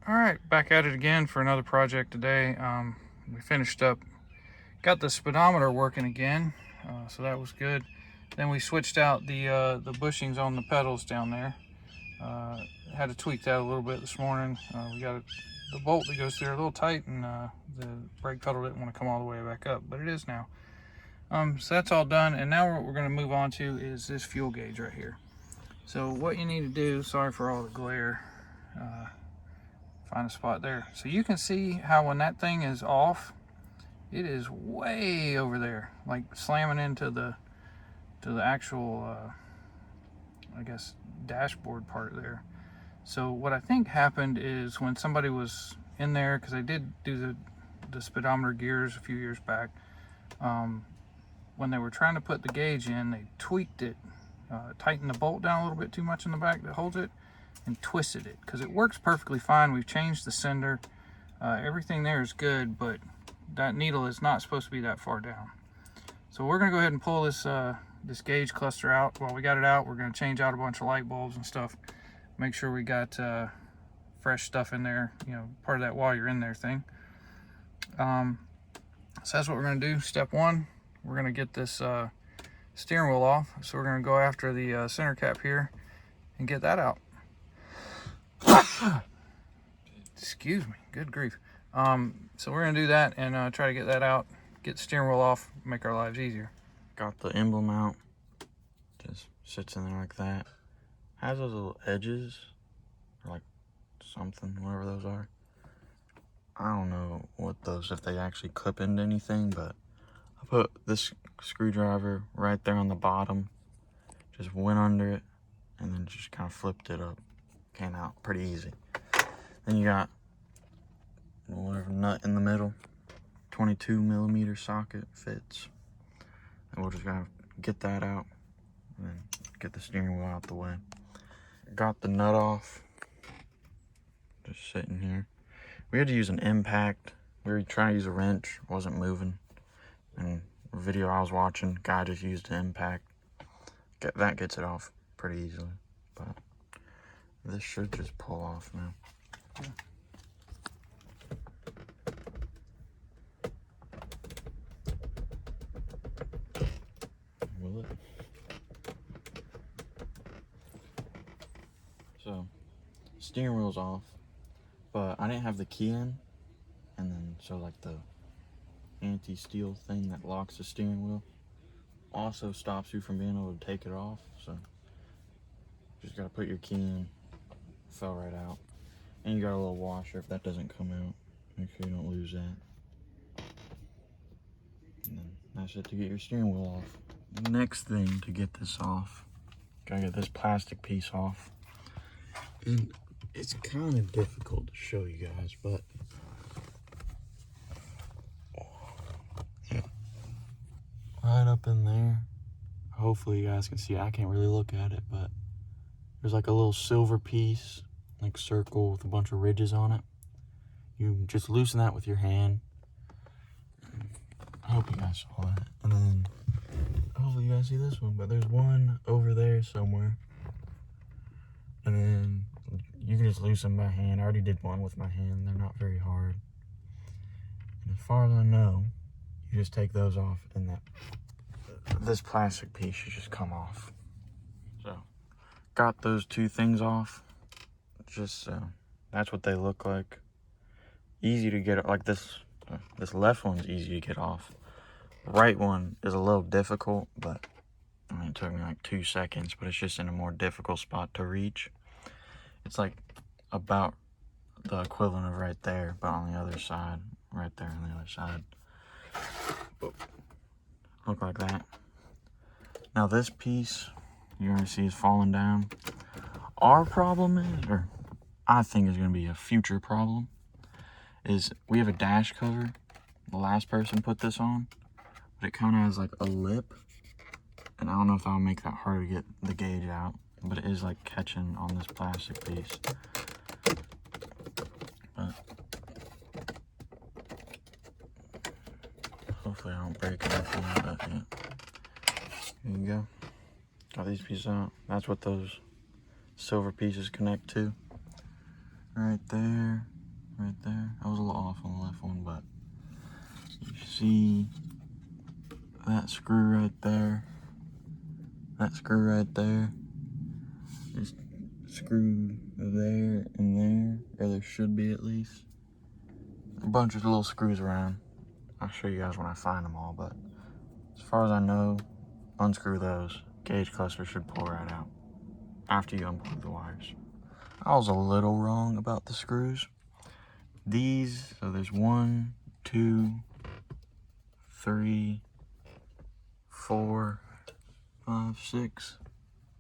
All right, back at it again for another project today. We finished up, got the speedometer working again, so that was good. Then we switched out the bushings on the pedals down there. Had to tweak that a little bit this morning. We got the bolt that goes through a little tight, and the brake pedal didn't want to come all the way back up, but it is now. So that's all done, and now what we're going to move on to is this fuel gauge right here. So what you need to do, sorry for all the glare, find a spot there. So you can see how when that thing is off, it is way over there, like slamming into the actual, I guess, dashboard part there. So what I think happened is when somebody was in there, because I did do the speedometer gears a few years back, when they were trying to put the gauge in, they tweaked it, tightened the bolt down a little bit too much in the back that holds it, and twisted it, because it works perfectly fine. We've changed the sender, everything there is good, but that needle is not supposed to be that far down. So we're going to go ahead and pull this this gauge cluster out. While we got it out, we're going to change out a bunch of light bulbs and stuff, make sure we got fresh stuff in there, you know, part of that while you're in there thing. So that's what we're going to do. Step one, we're going to get this steering wheel off. So we're going to go after the center cap here and get that out. Excuse me, good grief. So we're going to do that and try to get that out, get the steering wheel off, make our lives easier. Got the emblem out, just sits in there like that. Has those little edges, or like something, whatever those are. I don't know what those, if they actually clip into anything, but I put this screwdriver right there on the bottom, just went under it, and then just kind of flipped it up. Came out pretty easy. Then you got whatever nut in the middle, 22mm socket fits. And we're just gonna get that out and then get the steering wheel out the way. Got the nut off, just sitting here. We had to use an impact. We were trying to use a wrench, wasn't moving. And the video I was watching, guy just used an impact. That gets it off pretty easily, but this should just pull off now. Yeah. Will it? So, steering wheel's off, but I didn't have the key in, and then so like the anti-steel thing that locks the steering wheel also stops you from being able to take it off. So just gotta put your key in. Fell right out. And you got a little washer if that doesn't come out. Make sure you don't lose that. And then that's it to get your steering wheel off. Next thing to get this off, gotta get this plastic piece off. And it's kind of difficult to show you guys, but right up in there, hopefully you guys can see, I can't really look at it, but there's like a little silver piece, like circle with a bunch of ridges on it. You just loosen that with your hand. I hope you guys saw that. And then hopefully you guys see this one, but there's one over there somewhere. And then you can just loosen by hand. I already did one with my hand. They're not very hard. And as far as I know, you just take those off and this plastic piece should just come off. So got those two things off. Just that's what they look like. Easy to get, like this left one's easy to get off. Right one is a little difficult, but I mean, it took me like 2 seconds, but it's just in a more difficult spot to reach. It's like about the equivalent of right there, but on the other side, right there on the other side. Look like that. Now this piece, you already see is falling down. Our problem is, or I think is going to be a future problem, is we have a dash cover. The last person put this on, but it kind of has like a lip, and I don't know if that'll make that hard to get the gauge out, but it is like catching on this plastic piece. But hopefully I don't break anything, but yeah. There you go. Got these pieces out. That's what those silver pieces connect to. Right there. right there. I was a little off on the left one, but you see that screw right there, that screw right there. Just screw there and there, or there should be at least. A bunch of little screws around. I'll show you guys when I find them all, but as far as I know, unscrew those. Gauge cluster should pull right out after you unplug the wires. I was a little wrong about the screws. These, so there's 1, 2, 3, 4, 5, 6.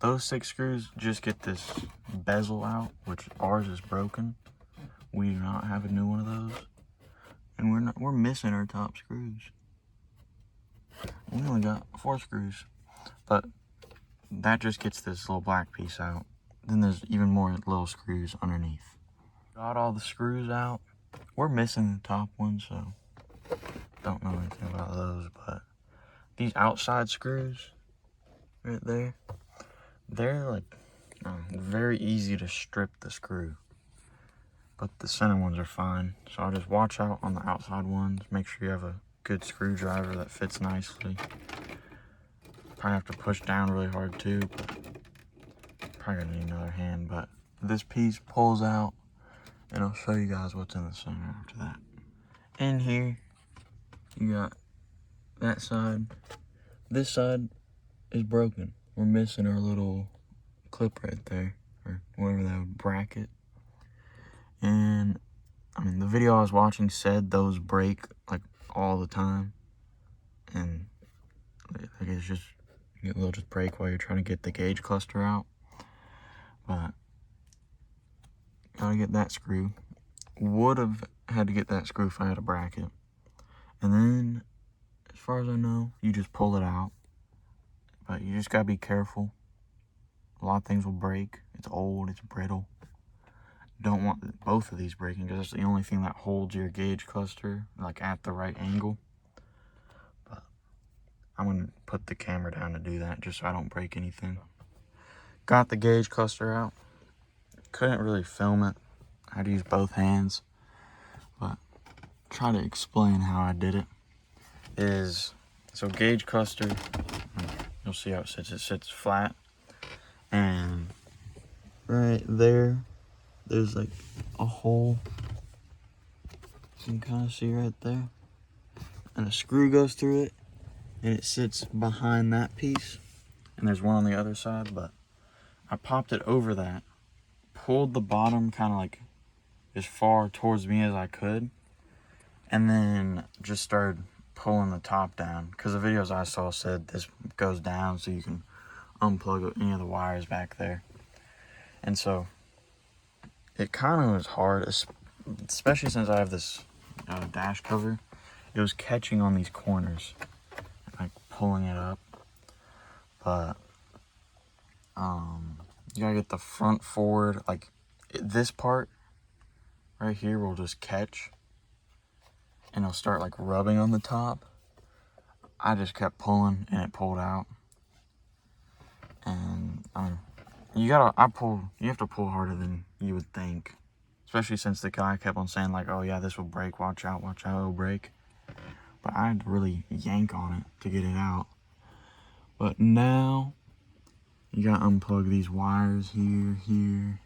Those 6 screws just get this bezel out, which ours is broken. We do not have a new one of those. And we're missing our top screws. We only got 4 screws, but that just gets this little black piece out. Then there's even more little screws underneath. Got all the screws out. We're missing the top one, so don't know anything about those, but these outside screws right there, they're like very easy to strip the screw, but the center ones are fine. So I'll just watch out on the outside ones. Make sure you have a good screwdriver that fits nicely. Probably have to push down really hard too, but probably gonna need another hand. But this piece pulls out, and I'll show you guys what's in the center after that. In here, you got that side. This side is broken. We're missing our little clip right there, or whatever that would bracket. And I mean, the video I was watching said those break like all the time, and like it's just they'll just break while you're trying to get the gauge cluster out. But gotta get that screw. Would have had to get that screw if I had a bracket. And then, as far as I know, you just pull it out. But you just gotta be careful. A lot of things will break. It's old, it's brittle. Don't want both of these breaking because it's the only thing that holds your gauge cluster like at the right angle. But I'm gonna put the camera down to do that just so I don't break anything. Got the gauge cluster out. Couldn't really film it. I had to use both hands. But try to explain how I did it. So gauge cluster, you'll see how it sits. It sits flat. And right there, there's like a hole. You can kind of see right there. And a screw goes through it. And it sits behind that piece. And there's one on the other side, but I popped it over that. Pulled the bottom kind of like as far towards me as I could. And then just started pulling the top down. Because the videos I saw said this goes down so you can unplug any of the wires back there. And so it kind of was hard, especially since I have this dash cover. It was catching on these corners, like pulling it up. But you gotta get the front forward, like this part right here will just catch and it'll start like rubbing on the top. I just kept pulling and it pulled out. And you have to pull harder than you would think. Especially since the guy kept on saying like, oh yeah, this will break, watch out, it'll break. But I had to really yank on it to get it out. But now, you gotta unplug these wires here.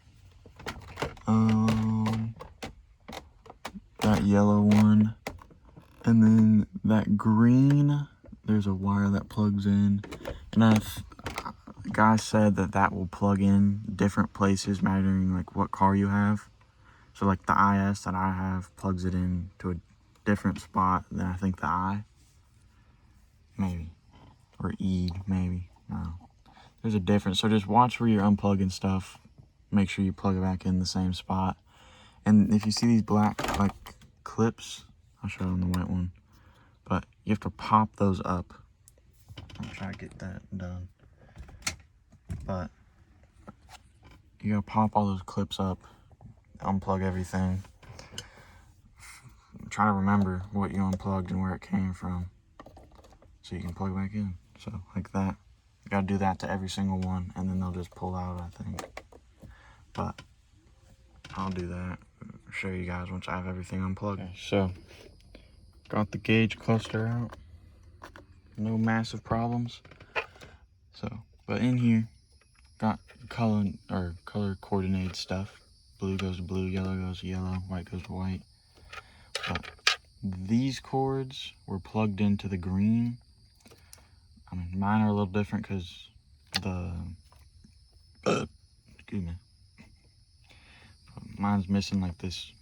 That yellow one. And then that green, there's a wire that plugs in. And the guy said that will plug in different places, mattering like what car you have. So like the IS that I have plugs it in to a different spot than I think the I. Maybe. Or E, maybe. No. There's a difference. So just watch where you're unplugging stuff. Make sure you plug it back in the same spot. And if you see these black like clips, I'll show them the white one. But you have to pop those up. I'll try to get that done. But you gotta pop all those clips up, unplug everything. Try to remember what you unplugged and where it came from, so you can plug it back in. So like that. You gotta do that to every single one, and then they'll just pull out, I think. But I'll do that, show you guys once I have everything unplugged. Okay, so got the gauge cluster out. No massive problems. So, but in here, got color coordinated stuff. Blue goes to blue, yellow goes to yellow, white goes to white. But these cords were plugged into the green. I mean, mine are a little different because the excuse me, mine's missing like this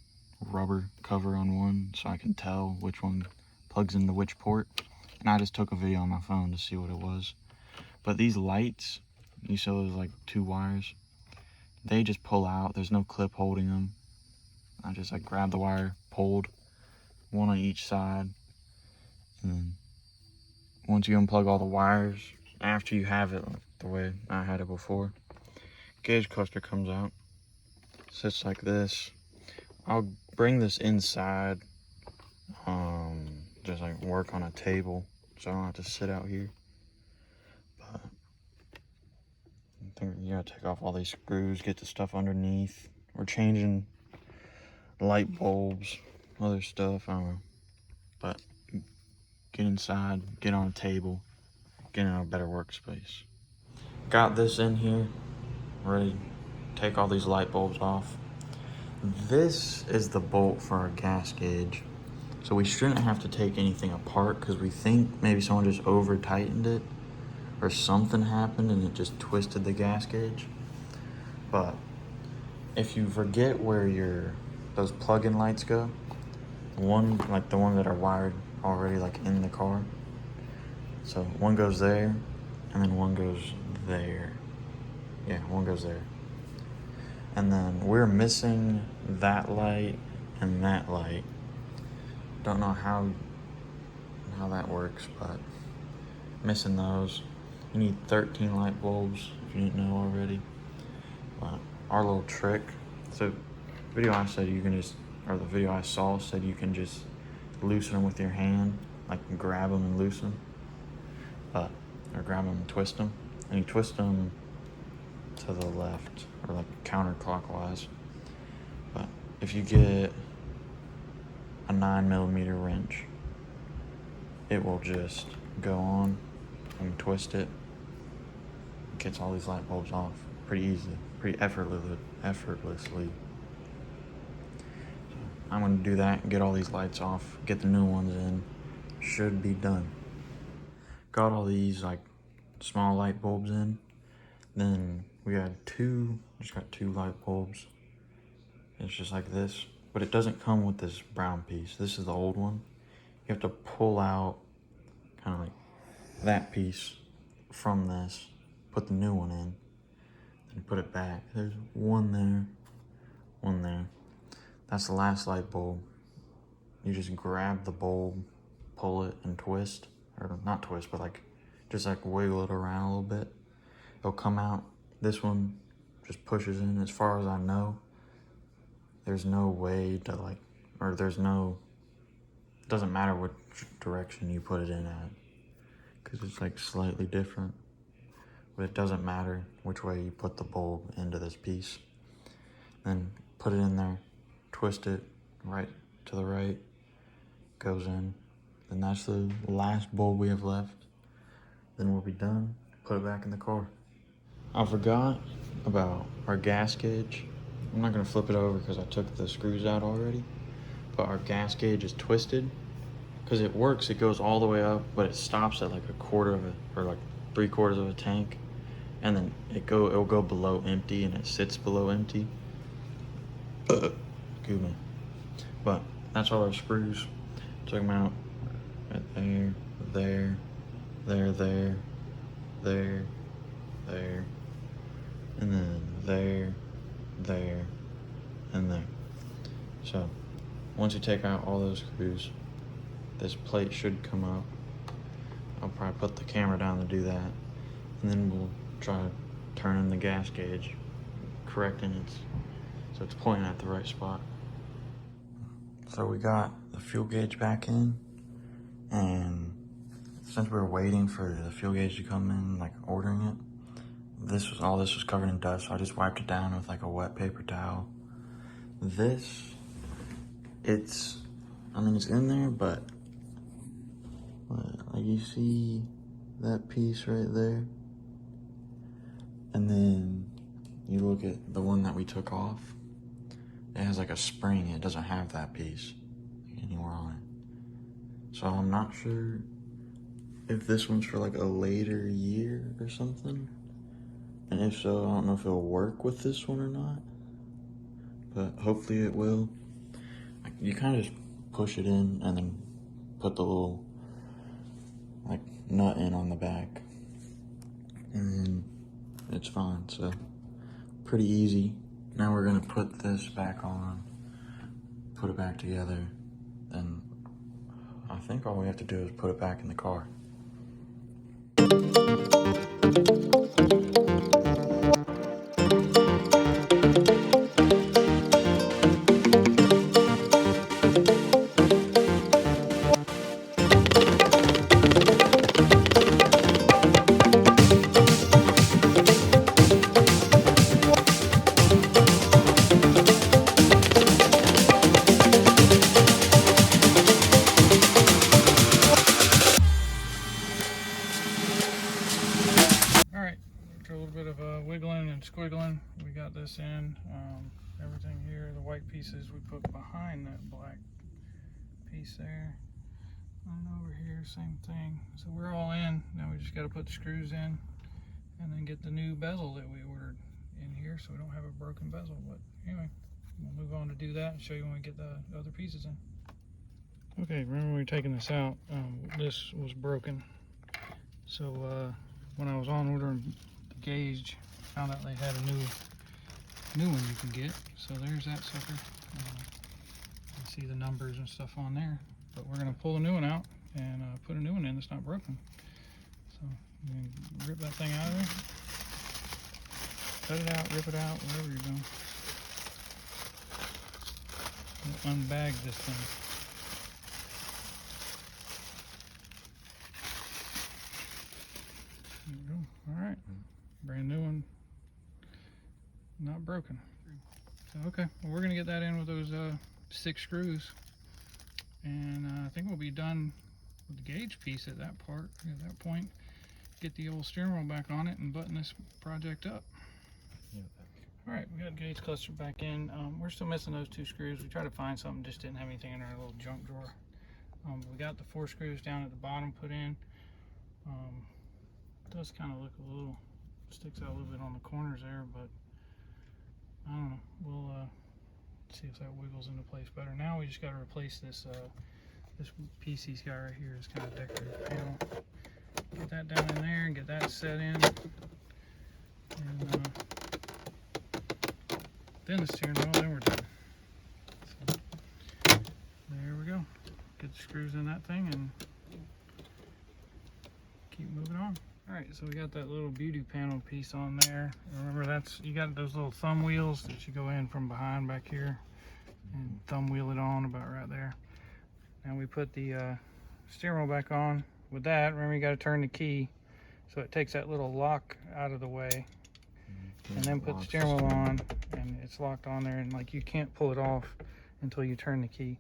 rubber cover on one, so I can tell which one plugs into which port. And I just took a video on my phone to see what it was. But these lights, you saw those like 2 wires, they just pull out. There's no clip holding them. I just like grabbed the wire, pulled one on each side, and then once you unplug all the wires, after you have it the way I had it before, gauge cluster comes out, sits like this. I'll bring this inside, just like work on a table, so I don't have to sit out here. But I think you gotta take off all these screws, get the stuff underneath. We're changing light bulbs, other stuff, I don't know. But get inside, get on a table, get in a better workspace. Got this in here, ready to take all these light bulbs off. This is the bolt for our gas gauge. So we shouldn't have to take anything apart because we think maybe someone just over tightened it or something happened and it just twisted the gas gauge. But if you forget where those plug-in lights go, one, like the one that are wired already like in the car. So one goes there and then one goes there. Yeah, one goes there. And then we're missing that light and that light. Don't know how that works, but missing those. You need 13 light bulbs if you didn't know already. But our little trick, so the video I said you can just, or the video I saw said you can just loosen them with your hand, like grab them and loosen them, or grab them and twist them. And you twist them to the left, or like counterclockwise. But if you get a 9mm wrench, it will just go on and twist it. It gets all these light bulbs off pretty easily, pretty effortlessly. So I'm gonna do that, get all these lights off, get the new ones in. Should be done. Got all these like small light bulbs in. Then we got just got 2 light bulbs. It's just like this, but it doesn't come with this brown piece. This is the old one. You have to pull out kind of like that piece from this, put the new one in, and put it back. There's one there, one there. That's the last light bulb. You just grab the bulb, pull it, and twist, or not twist, but like just like wiggle it around a little bit. It'll come out. This one just pushes in. As far as I know, there's no way to like, or there's no, it doesn't matter which direction you put it in at, because it's like slightly different, but it doesn't matter which way you put the bulb into this piece. Then put it in there, twist it right to the right, goes in, and that's the last bulb we have left. Then we'll be done, put it back in the car. I forgot about our gas gauge. I'm not gonna flip it over because I took the screws out already, but our gas gauge is twisted because it works. It goes all the way up, but it stops at like a quarter of it, or like 3/4 of a tank, and then it'll go below empty, and it sits below empty. Excuse me. But that's all our screws. Took them out. Right there, there, there, there, there, and then there, and there. So once you take out all those screws, this plate should come up. I'll probably put the camera down to do that, and then we'll try turning the gas gauge, correcting it so it's pointing at the right spot. So we got the fuel gauge back in, and since we were waiting for the fuel gauge to come in, like ordering it, all this was covered in dust, so I just wiped it down with like a wet paper towel. This it's in there, but like you see that piece right there, and then you look at the one that we took off, it has like a spring. It doesn't have that piece anywhere on it. So I'm not sure if this one's for like a later year or something. And if so, I don't know if it'll work with this one or not. But hopefully it will. Like, you kind of just push it in and then put the little like nut in on the back. And then it's fine. So pretty easy. Now we're gonna put this back on, put it back together, and I think all we have to do is put it back in the car. Wiggling and squiggling, we got this in. Everything here, the white pieces we put behind that black piece there, and over here same thing. So we're all in. Now we just got to put the screws in and then get the new bezel that we ordered in here so we don't have a broken bezel. But anyway, we'll move on to do that and show you when we get the other pieces in. Okay, remember when we were taking this out, this was broken. So when I was on ordering the gauge, found out they had a new one you can get. So there's that sucker. You can see the numbers and stuff on there. But we're gonna pull the new one out and put a new one in that's not broken. So you can rip that thing out of there, cut it out, rip it out, whatever you're doing. We'll unbag this thing. There we go. All right, brand new one. Not broken. So okay, well, we're gonna get that in with those 6 screws, and I think we'll be done with the gauge piece at that part. At that point, get the old steering wheel back on it and button this project up. All right, we got the gauge cluster back in. We're still missing those 2 screws. We tried to find something, just didn't have anything in our little junk drawer. We got the 4 screws down at the bottom put in. It does kind of look a little, sticks out a little bit on the corners there, but I don't know. We'll see if that wiggles into place better. Now we just got to replace this this piece he's got right here. Is kind of decorative panel. Get that down in there and get that set in. And then the steering wheel, then we're done. So, there we go. Get the screws in that thing and keep moving on. Alright, so we got that little beauty panel piece on there. Remember, that's, you got those little thumb wheels that you go in from behind back here and thumb wheel it on about right there. Now we put the steering wheel back on. With that, remember, you got to turn the key so it takes that little lock out of the way, and then put the steering wheel on, and it's locked on there, and like you can't pull it off until you turn the key.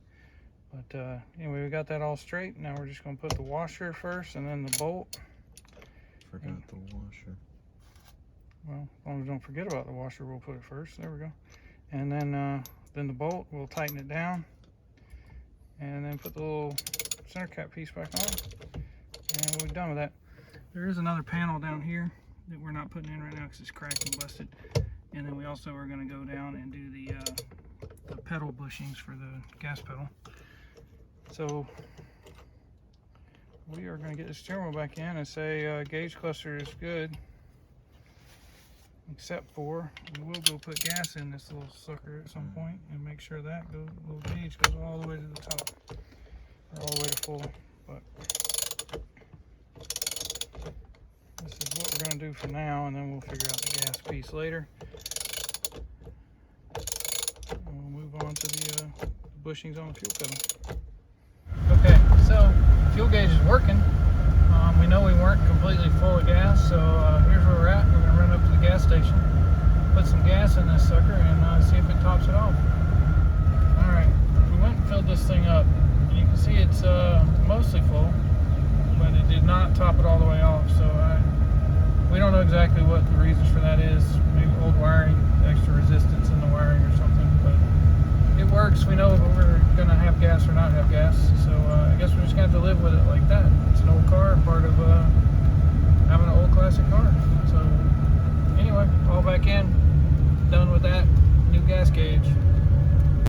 But anyway, we got that all straight. Now we're just going to put the washer first and then the bolt. Forgot the washer. Well, as long as we don't forget about the washer, we'll put it first. There we go. And then the bolt, we'll tighten it down, and then put the little center cap piece back on, and we'll be done with that. There is another panel down here that we're not putting in right now because it's cracked and busted. And then we also are going to go down and do the pedal bushings for the gas pedal. So we are going to get the steering wheel back in and say gauge cluster is good, except for we will go put gas in this little sucker at some point and make sure that little gauge goes all the way to the top, or all the way to full. But this is what we're going to do for now, and then we'll figure out the gas piece later. And we'll move on to the bushings on the fuel pedal. Okay, so fuel gauge is working. We know we weren't completely full of gas, so here's where we're at. We're going to run up to the gas station, put some gas in this sucker, and see if it tops it off. Alright, we went and filled filled this thing up. You can see it's mostly full, but it did not top it all the way off. So we don't know exactly what the reasons for that is. Maybe old wiring, extra resistance in the wiring or something. But it works. We know that we're going to have gas or not have gas. So I guess we're just going to have to live with it like that. It's an old car, part of having an old classic car. So anyway, all back in.